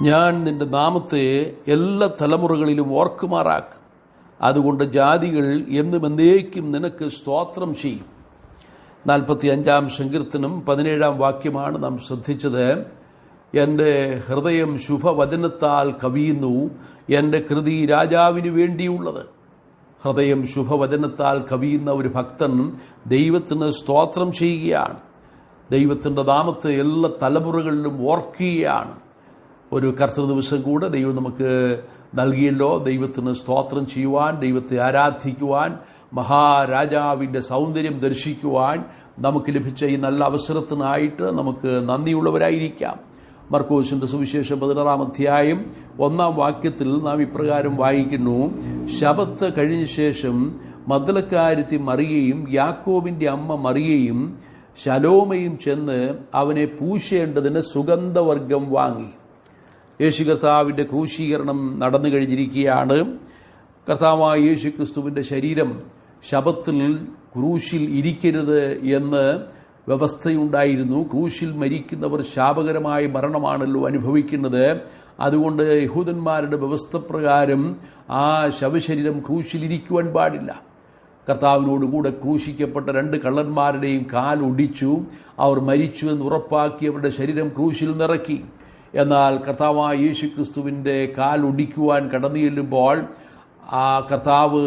ഞാൻ നിന്റെ നാമത്തെ എല്ലാ തലമുറകളിലും ഓർക്കുമാറാക്കും. അതുകൊണ്ട് ജാതികൾ എന്നും എന്നേക്കും നിനക്ക് സ്തോത്രം ചെയ്യും. 45 സങ്കീർത്തനം 17 വാക്യമാണ് നാം ശ്രദ്ധിച്ചത്. എൻ്റെ ഹൃദയം ശുഭവചനത്താൽ കവിയുന്നു, എൻ്റെ കൃതി രാജാവിന് വേണ്ടിയുള്ളത്. ഹൃദയം ശുഭവചനത്താൽ കവിയുന്ന ഒരു ഭക്തൻ ദൈവത്തിന് സ്തോത്രം ചെയ്യുകയാണ്. ദൈവത്തിൻ്റെ നാമത്തെ എല്ലാ തലമുറകളിലും ഓർക്കുകയാണ്. ഒരു കർത്തൃ ദിവസം കൂടെ ദൈവം നമുക്ക് നൽകിയല്ലോ. ദൈവത്തിന് സ്തോത്രം ചെയ്യുവാൻ, ദൈവത്തെ ആരാധിക്കുവാൻ, മഹാരാജാവിൻ്റെ സൗന്ദര്യം ദർശിക്കുവാൻ നമുക്ക് ലഭിച്ച ഈ നല്ല അവസരത്തിനായിട്ട് നമുക്ക് നന്ദിയുള്ളവരായിരിക്കാം. മർക്കോസിന്റെ സുവിശേഷം 16 അധ്യായം 1 വാക്യത്തിൽ നാം ഇപ്രകാരം വായിക്കുന്നു: ശബത്ത് കഴിഞ്ഞ ശേഷം മഗ്ദലക്കാരത്തി മറിയയും യാക്കോബിന്റെ അമ്മ മറിയയും ശലോമയും ചെന്ന് അവനെ പൂശേണ്ടതിന് സുഗന്ധവർഗം വാങ്ങി. യേശു കർത്താവിൻ്റെ ക്രൂശീകരണം നടന്നു കഴിഞ്ഞിരിക്കുകയാണ്. കർത്താവായ യേശു ക്രിസ്തുവിൻ്റെ ശരീരം ശബത്തിൽ ക്രൂശിൽ ഇരിക്കരുത് എന്ന് വ്യവസ്ഥയുണ്ടായിരുന്നു. ക്രൂശിൽ മരിക്കുന്നവർ ശാപകരമായ മരണമാണല്ലോ അനുഭവിക്കുന്നത്. അതുകൊണ്ട് യഹൂദന്മാരുടെ വ്യവസ്ഥ പ്രകാരം ആ ശവശരീരം ക്രൂശിലിരിക്കുവാൻ പാടില്ല. കർത്താവിനോടുകൂടെ ക്രൂശിക്കപ്പെട്ട 2 കള്ളന്മാരുടെയും കാൽ ഒടിച്ചു. അവർ മരിച്ചു എന്ന് ഉറപ്പാക്കി അവരുടെ ശരീരം ക്രൂശിൽ നിറക്കി. എന്നാൽ കർത്താവായ യേശു ക്രിസ്തുവിൻ്റെ കാൽ ഒടിക്കുവാൻ കടന്നു ചെല്ലുമ്പോൾ ആ കർത്താവ്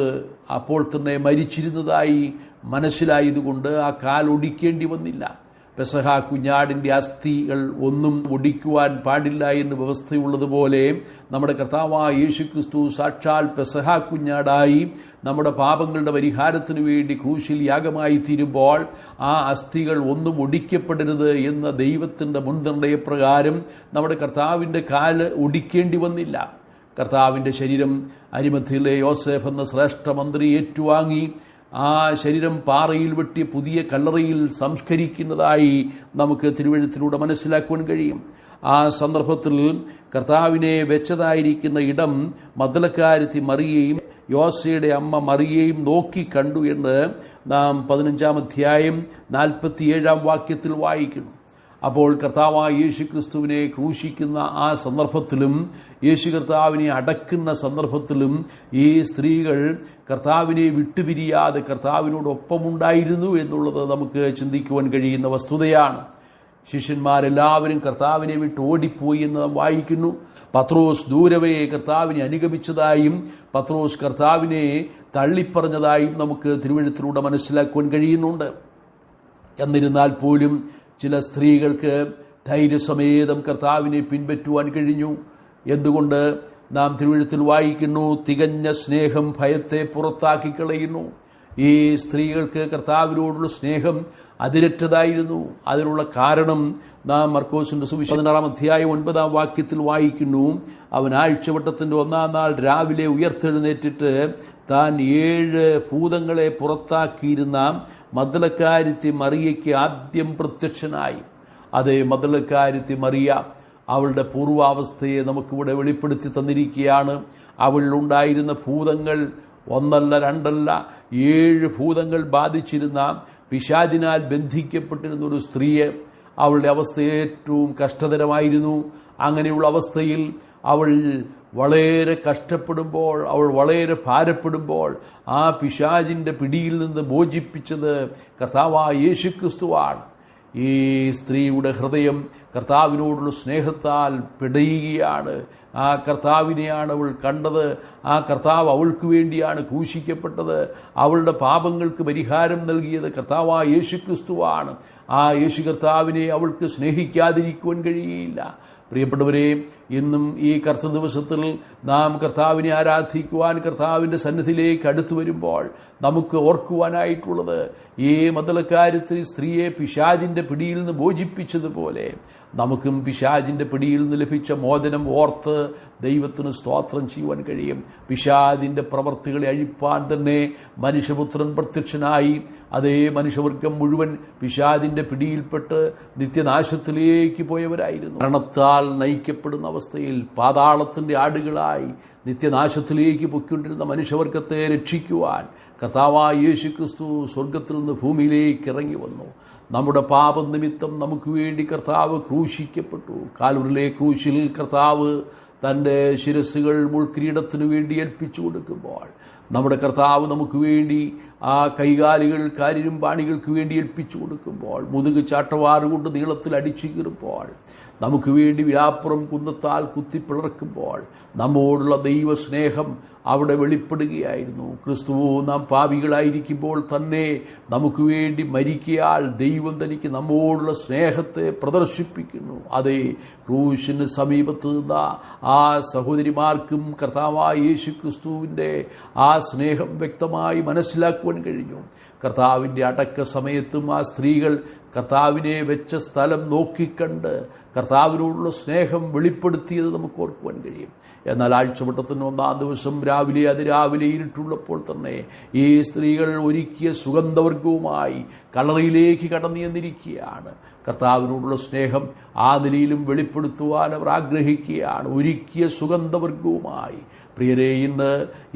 അപ്പോൾ തന്നെ മരിച്ചിരുന്നതായി മനസ്സിലായതുകൊണ്ട് ആ കാൽ ഒടിക്കേണ്ടി വന്നില്ല. പെസഹ കുഞ്ഞാടിൻ്റെ അസ്ഥികൾ ഒന്നും ഒടിക്കുവാൻ പാടില്ല എന്ന് വ്യവസ്ഥയുള്ളതുപോലെ നമ്മുടെ കർത്താവായ യേശു ക്രിസ്തു സാക്ഷാൽ പെസഹ കുഞ്ഞാടായി നമ്മുടെ പാപങ്ങളുടെ പരിഹാരത്തിനു വേണ്ടി ക്രൂശിൽ യാഗമായി തീരുമ്പോൾ ആ അസ്ഥികൾ ഒന്നും ഒടിക്കപ്പെടരുത് എന്ന ദൈവത്തിൻ്റെ മുൻനിർണയപ്രകാരം നമ്മുടെ കർത്താവിൻ്റെ കാല് ഒടിക്കേണ്ടി വന്നില്ല. കർത്താവിൻ്റെ ശരീരം അരിമഥയിലെ യോസേഫ് എന്ന ശ്രേഷ്ഠ മന്ത്രി ഏറ്റുവാങ്ങി ആ ശരീരം പാറയിൽ വെട്ടി പുതിയ കല്ലറയിൽ സംസ്കരിക്കുന്നതായി നമുക്ക് തിരുവെഴുത്തിലൂടെ മനസ്സിലാക്കുവാൻ കഴിയും. ആ സന്ദർഭത്തിൽ കർത്താവിനെ വെച്ചതായിരിക്കുന്ന ഇടം മഗ്ദലക്കാരത്തി മറിയയും യോസയുടെ അമ്മ മറിയയും നോക്കി കണ്ടു എന്ന് നാം 15 അധ്യായം 47 വാക്യത്തിൽ വായിക്കുന്നു. അപ്പോൾ കർത്താവായ യേശു ക്രിസ്തുവിനെ ക്രൂശിക്കുന്ന ആ സന്ദർഭത്തിലും യേശു കർത്താവിനെ അടക്കുന്ന സന്ദർഭത്തിലും ഈ സ്ത്രീകൾ കർത്താവിനെ വിട്ടുപിരിയാതെ കർത്താവിനോടൊപ്പമുണ്ടായിരുന്നു എന്നുള്ളത് നമുക്ക് ചിന്തിക്കുവാൻ കഴിയുന്ന വസ്തുതയാണ്. ശിഷ്യന്മാരെല്ലാവരും കർത്താവിനെ വിട്ട് ഓടിപ്പോയി എന്ന് നാം വായിക്കുന്നു. പത്രോസ് ദൂരവേ കർത്താവിനെ അനുഗമിച്ചതായും പത്രോസ് കർത്താവിനെ തള്ളിപ്പറഞ്ഞതായും നമുക്ക് തിരുവെഴുത്തിലൂടെ മനസ്സിലാക്കുവാൻ കഴിയുന്നുണ്ട്. എന്നിരുന്നാൽ പോലും ചില സ്ത്രീകൾക്ക് ധൈര്യസമേതം കർത്താവിനെ പിൻപറ്റുവാൻ കഴിഞ്ഞു. എന്തുകൊണ്ട്? നാം തിരുവെഴുത്തിൽ വായിക്കുന്നു, തികഞ്ഞ സ്നേഹം ഭയത്തെ പുറത്താക്കി കളയുന്നു. ഈ സ്ത്രീകൾക്ക് കർത്താവിനോടുള്ള സ്നേഹം അതിരറ്റതായിരുന്നു. അതിനുള്ള കാരണം നാം മർക്കോസിന്റെ സുവിശേഷം 16 അധ്യായം 9 വാക്യത്തിൽ വായിക്കുന്നു: അവൻ ആഴ്ചവട്ടത്തിന്റെ 1-ാം നാൾ രാവിലെ ഉയർത്തെഴുന്നേറ്റിട്ട് താൻ 7 ഭൂതങ്ങളെ പുറത്താക്കിയിരുന്ന മഗ്ദലക്കാരത്തി മറിയയ്ക്ക് ആദ്യം പ്രത്യക്ഷനായി. അതേ, മഗ്ദലക്കാരത്തി മറിയ അവളുടെ പൂർവാവസ്ഥയെ നമുക്കിവിടെ വെളിപ്പെടുത്തി തന്നിരിക്കുകയാണ്. അവളിലുണ്ടായിരുന്ന ഭൂതങ്ങൾ 1 അല്ല 2 അല്ല 7 ഭൂതങ്ങൾ ബാധിച്ചിരുന്ന പിശാചിനാൽ ബന്ധിക്കപ്പെട്ടിരുന്ന ഒരു സ്ത്രീയെ, അവളുടെ അവസ്ഥ ഏറ്റവും കഷ്ടതരമായിരുന്നു. അങ്ങനെയുള്ള അവസ്ഥയിൽ അവൾ വളരെ കഷ്ടപ്പെടുമ്പോൾ, അവൾ വളരെ ഭാരപ്പെടുമ്പോൾ ആ പിശാചിൻ്റെ പിടിയിൽ നിന്ന് മോചിപ്പിച്ചത് കർത്താവായ യേശു ക്രിസ്തുവാണ്. ഈ സ്ത്രീയുടെ ഹൃദയം കർത്താവിനോടുള്ള സ്നേഹത്താൽ പിടയുകയാണ്. ആ കർത്താവിനെയാണ് അവൾ കണ്ടത്. ആ കർത്താവ് അവൾക്ക് വേണ്ടിയാണ് ക്രൂശിക്കപ്പെട്ടത്. അവളുടെ പാപങ്ങൾക്ക് പരിഹാരം നൽകിയത് കർത്താവായ യേശു ക്രിസ്തുവാണ്. ആ യേശു കർത്താവിനെ അവൾക്ക് സ്നേഹിക്കാതിരിക്കുവാൻ കഴിയില്ല. പ്രിയപ്പെട്ടവരെ, ഇന്നും ഈ കർത്തൃ ദിവസത്തിൽ നാം കർത്താവിനെ ആരാധിക്കുവാൻ കർത്താവിൻ്റെ സന്നിധിയിലേക്ക് അടുത്തു വരുമ്പോൾ നമുക്ക് ഓർക്കുവാനായിട്ടുള്ളത്, ഈ മദ്ദളക്കാരത്തിൽ സ്ത്രീയെ പിശാചിൻ്റെ പിടിയിൽ നിന്ന് മോചിപ്പിച്ചതുപോലെ നമുക്കും പിശാചിൻ്റെ പിടിയിൽ നിന്ന് ലഭിച്ച മോചനം ഓർത്ത് ദൈവത്തിന് സ്തോത്രം ചെയ്യുവാൻ കഴിയും. പിശാചിൻ്റെ പ്രവർത്തികളെ അഴിപ്പാൻ തന്നെ മനുഷ്യപുത്രൻ പ്രത്യക്ഷനായി. അതേ മനുഷ്യവർഗം മുഴുവൻ പിശാചിൻ്റെ പിടിയിൽപ്പെട്ട് നിത്യനാശത്തിലേക്ക് പോയവരായിരുന്നു. മരണത്താൽ നയിക്കപ്പെടുന്ന അവസ്ഥയിൽ പാതാളത്തിൻ്റെ ആടുകളായി നിത്യനാശത്തിലേക്ക് പൊയ്ക്കൊണ്ടിരുന്ന മനുഷ്യവർഗത്തെ രക്ഷിക്കുവാൻ കർത്താവായ യേശുക്രിസ്തു സ്വർഗത്തിൽ നിന്ന് ഭൂമിയിലേക്ക് ഇറങ്ങി വന്നു. നമ്മുടെ പാപനിമിത്തം നമുക്ക് വേണ്ടി കർത്താവ് ക്രൂശിക്കപ്പെട്ടു. കാൽവരിയിലെ ക്രൂശിൽ കർത്താവ് തൻ്റെ ശിരസ്സുകൾ മുൾക്കിരീടത്തിനു വേണ്ടി ഏൽപ്പിച്ചു കൊടുക്കുമ്പോൾ, നമ്മുടെ കർത്താവ് നമുക്ക് വേണ്ടി ആ കൈകാലുകൾ കാരിരുമ്പാണികൾക്ക് വേണ്ടി ഏൽപ്പിച്ചു കൊടുക്കുമ്പോൾ, മുതുക് ചാട്ടവാറുകൊണ്ട് നീളത്തിൽ അടിച്ചു കീറുമ്പോൾ, നമുക്ക് വേണ്ടി വ്യാപുറം കുന്നത്താൽ കുത്തിപ്പിളർക്കുമ്പോൾ നമ്മോടുള്ള ദൈവസ്നേഹം അവിടെ വെളിപ്പെടുകയായിരുന്നു. ക്രിസ്തുവോ നാം പാപികളായിരിക്കുമ്പോൾ തന്നെ നമുക്ക് വേണ്ടി മരിക്കയാൽ ദൈവം തനിക്ക് നമ്മോടുള്ള സ്നേഹത്തെ പ്രദർശിപ്പിക്കുന്നു. അതേ, ക്രൂശിന് സമീപത്ത് നിന്ന ആ സഹോദരിമാർക്കും കർത്താവായ യേശു ക്രിസ്തുവിൻ്റെ ആ സ്നേഹം വ്യക്തമായി മനസ്സിലാക്കുവാൻ കഴിഞ്ഞു. കർത്താവിൻ്റെ അടക്ക സമയത്തും ആ സ്ത്രീകൾ കർത്താവിനെ വെച്ച സ്ഥലം നോക്കിക്കണ്ട് കർത്താവിനോടുള്ള സ്നേഹം വെളിപ്പെടുത്തിയത് നമുക്ക് ഓർക്കുവാൻ കഴിയും. എന്നാൽ ആഴ്ചവട്ടത്തിന് 1-ാം ദിവസം രാവിലെ അതിരാവിലെ ഇരുട്ടുള്ളപ്പോൾ തന്നെ ഈ സ്ത്രീകൾ ഒരുക്കിയ സുഗന്ധവർഗവുമായി കളറിയിലേക്ക് കടന്നു ചെന്നിരിക്കുകയാണ്. കർത്താവിനോടുള്ള സ്നേഹം ആ നിലയിലും വെളിപ്പെടുത്തുവാൻ അവർ ആഗ്രഹിക്കുകയാണ്, ഒരുക്കിയ സുഗന്ധവർഗവുമായി. പ്രിയരെ, ഇന്ന്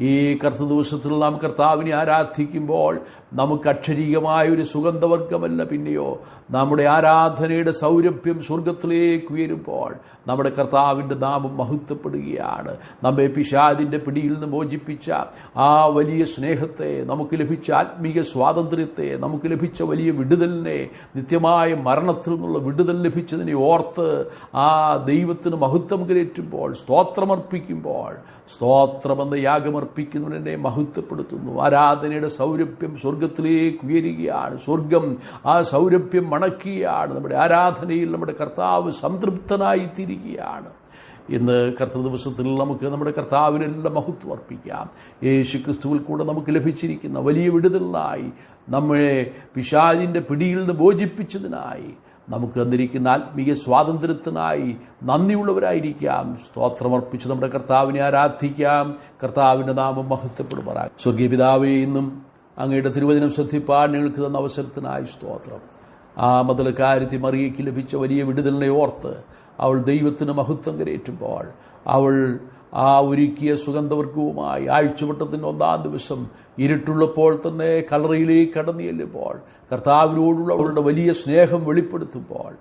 ഈ കർത്തൃ ദിവസത്തിൽ നാം കർത്താവിനെ ആരാധിക്കുമ്പോൾ നമുക്ക് അക്ഷരീകമായ ഒരു സുഗന്ധവർഗമല്ല, പിന്നെയോ നമ്മുടെ ആരാധനയുടെ സൗരഭ്യം സ്വർഗത്തിലേക്ക് ഉയരുമ്പോൾ നമ്മുടെ കർത്താവിൻ്റെ നാമം മഹത്വപ്പെടുകയാണ്. നമ്മെ പിശാചിൻ്റെ പിടിയിൽ നിന്ന് മോചിപ്പിച്ച ആ വലിയ സ്നേഹത്തെ, നമുക്ക് ലഭിച്ച ആത്മീയ സ്വാതന്ത്ര്യത്തെ, നമുക്ക് ലഭിച്ച വലിയ വിടുതലിനെ, നിത്യമായ മരണത്തിൽ നിന്നുള്ള വിടുതൽ ലഭിച്ചതിനെ ഓർത്ത് ആ ദൈവത്തിന് മഹത്വം കരേറ്റുമ്പോൾ, സ്തോത്രമർപ്പിക്കുമ്പോൾ, സ്തോത്രമെന്ന യാഗമർപ്പിക്കുന്നതിനെ മഹത്വപ്പെടുത്തുന്നു. ആരാധനയുടെ സൗരഭ്യം സ്വർഗത്തിലേക്ക് ഉയരുകയാണ്. സ്വർഗം ആ സൗരഭ്യം മണക്കുകയാണ്. നമ്മുടെ ആരാധനയിൽ നമ്മുടെ കർത്താവ് സംതൃപ്തനായി തീരുകയാണ്. ഇന്ന് കർത്തൃ ദിവസത്തിൽ നമുക്ക് നമ്മുടെ കർത്താവിനെല്ലാം മഹത്വം അർപ്പിക്കാം. യേശു ക്രിസ്തുവിൽ കൂടെ നമുക്ക് ലഭിച്ചിരിക്കുന്ന വലിയ വിടുതലിനായി, നമ്മളെ പിശാചിൻ്റെ പിടിയിൽ നിന്ന് മോചിപ്പിച്ചതിനായി, നമുക്ക് തന്നിരിക്കുന്ന ആത്മീയ സ്വാതന്ത്ര്യത്തിനായി നന്ദിയുള്ളവരായിരിക്കാം. സ്തോത്രമർപ്പിച്ച് നമ്മുടെ കർത്താവിനെ ആരാധിക്കാം. കർത്താവിൻ്റെ നാമം മഹത്വപ്പെടുമാറാം. സ്വർഗീയ പിതാവേ, ഇന്നും അങ്ങയുടെ തിരുവചനം ശ്രദ്ധിപ്പാൻ ഞങ്ങൾക്ക് തന്ന അവസരത്തിനായി സ്തോത്രം. ആ മദ്ദളക്കാരത്തി മറിയയ്ക്ക് ലഭിച്ച വലിയ വിടുതലിനെ ഓർത്ത് അവൾ ദൈവത്തിന് മഹത്വം കരേറ്റുമ്പോൾ, അവൾ ആ ഒരുക്കിയ സുഗന്ധവർഗവുമായി ആഴ്ചവട്ടത്തിൻ്റെ 1-ാം ദിവസം ഇരുട്ടുള്ളപ്പോൾ തന്നെ കല്ലറയിലേക്ക് കടന്നു ചെല്ലുമ്പോൾ കർത്താവിനോടുള്ള അവളുടെ വലിയ സ്നേഹം വെളിപ്പെടുത്തുമ്പോൾ,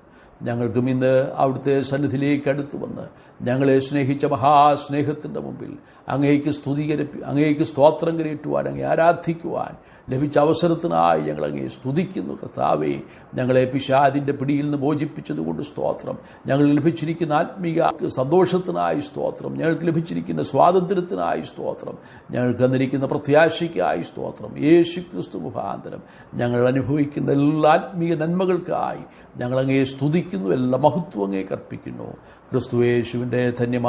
ഞങ്ങൾക്കും ഇന്ന് അവിടുത്തെ സന്നിധിയിലേക്ക് അടുത്തു വന്ന് ഞങ്ങളെ സ്നേഹിച്ച മഹാസ്നേഹത്തിൻ്റെ മുമ്പിൽ അങ്ങേക്ക് സ്തോത്രം കരേറ്റുവാൻ, അങ്ങേ ആരാധിക്കുവാൻ ലഭിച്ച അവസരത്തിനായി ഞങ്ങൾ അങ്ങേ സ്തുതിക്കുന്നു. കർത്താവേ, ഞങ്ങളെ പിശാചിൻ്റെ പിടിയിൽ നിന്ന് മോചിപ്പിച്ചതുകൊണ്ട് സ്തോത്രം. ഞങ്ങൾക്ക് ലഭിച്ചിരിക്കുന്ന ആത്മീയ സന്തോഷത്തിനായി സ്തോത്രം. ഞങ്ങൾക്ക് ലഭിച്ചിരിക്കുന്ന സ്വാതന്ത്ര്യത്തിനായി സ്തോത്രം. ഞങ്ങൾക്ക് തന്നിരിക്കുന്ന പ്രത്യാശയ്ക്കായി സ്തോത്രം. യേശു ക്രിസ്തു മുഖാന്തരം ഞങ്ങൾ അനുഭവിക്കുന്ന എല്ലാ ആത്മീയ നന്മകൾക്കായി ഞങ്ങളങ്ങേ സ്തുതിക്കുന്നു. എല്ലാ മഹത്വം അങ്ങേ കർപ്പിക്കുന്നു. ക്രിസ്തു യേശുവിൻ്റെ ധന്യമായ